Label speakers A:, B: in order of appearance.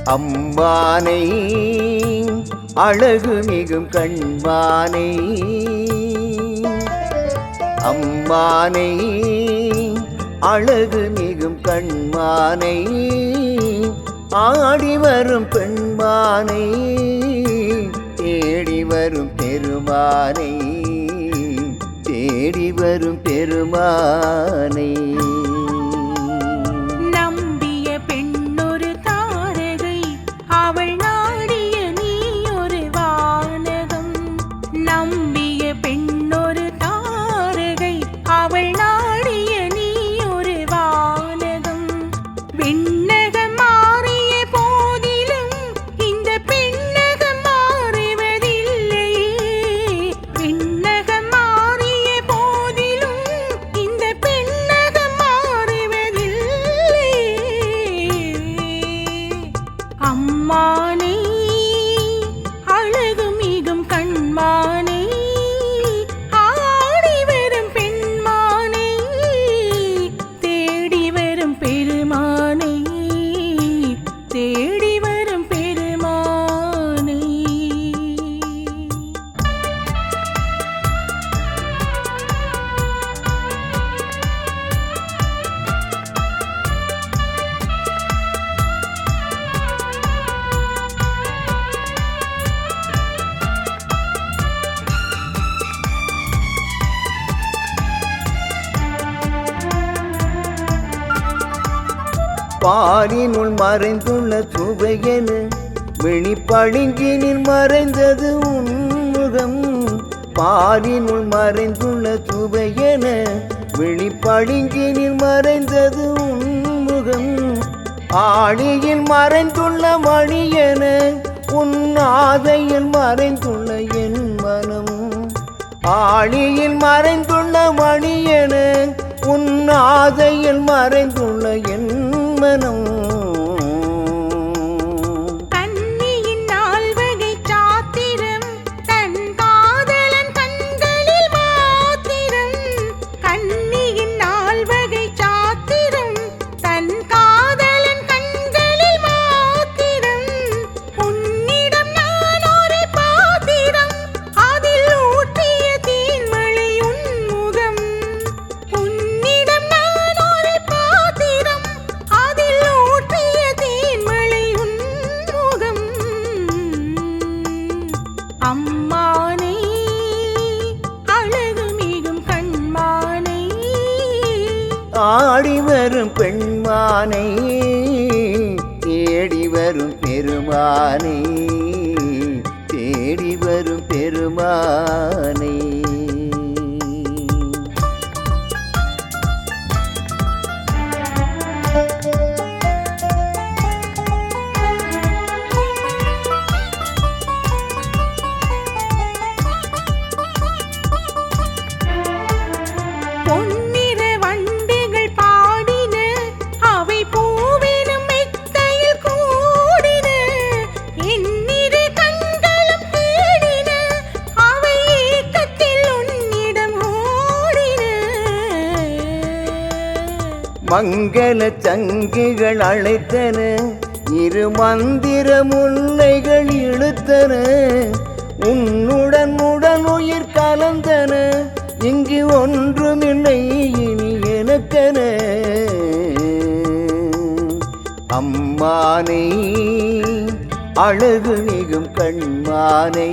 A: அம்மானை அழகு மிகும் கண்மானை அம்மானை அழகு மிகும் கண்மானை ஆடி வரும் பெண்மானை தேடி வரும் பெருமானை தேடி வரும் பெருமானை
B: நம்பிய பெண்ணொரு தாரகை அவள் நாடிய நீ ஒரு வானகம் நம்பிய பெண்ணொரு தாரகை அவள் நாடிய நீ ஒரு வானகம் விண்ணகம் மாறிய போதிலும் இந்த பெண்ணகம் மாறுவதில்லையே விண்ணகம் மாறிய போதிலும் இந்த பெண்ணகம் மாறுவதில்லை அம்மானை அழகு மிகும் கண்மானை ஆடி வரும் பெண்மானை தேடி வரும் பெருமானை தேடி வரும் பெருமானை
A: பாலினுள் மறைந்துள்ள சுவையென விழிப்பழுங்கினில் மறைந்தது உன்முகம் பாலினுள் மறைந்துள்ள சுவையென விழிப்பழுங்கினில் மறைந்தது உன்முகம் ஆழியில் மறைந்துள்ள மணியென உன் ஆதையில் மறைந்துள்ள என் மனம் ஆழியில் மறைந்துள்ள மணியென உன் ஆதையில் மறைந்துள்ள என் மனம்
B: கன்னியின் நால்வகை சாத்திரம் தன் காதலன் கண்களில் மாத்திரம் கன்னியின் நால்வகை சாத்திரம் தன் காதலன் கண்களில் மாத்திரம் உன்னிடம் நான் ஒரு பாத்திரம் அதில் ஊற்றிய தீன்மழை உன்முகம் உன்னிடம் நான் ஒரு பாத்திரம் அதில் ஊற்றிய தீன்மழை உன்முகம் அம்மானை அழகு மிகும் கண்மானை
A: ஆடி வரும் பெண்மானை தேடி வரும் பெருமானை தேடி வரும் பெருமானை
B: பொன்னிற வண்டுகள் பாடின அவை பூவெனும் மெத்தையில் கூடின என்னிரு கண்களும் தேடின அவை ஏக்கத்தில் உன்னிடம் ஓடின
A: மங்கள சங்குகள் அழைத்தன இரு மந்திர முல்லைகள் இழுத்தன உன்னுடன் உடன் உயிர் கலந்தன இங்கு ஒன்றுமில்லை இனி எனக்கென அம்மானை அழகு மிகும் கண்மானை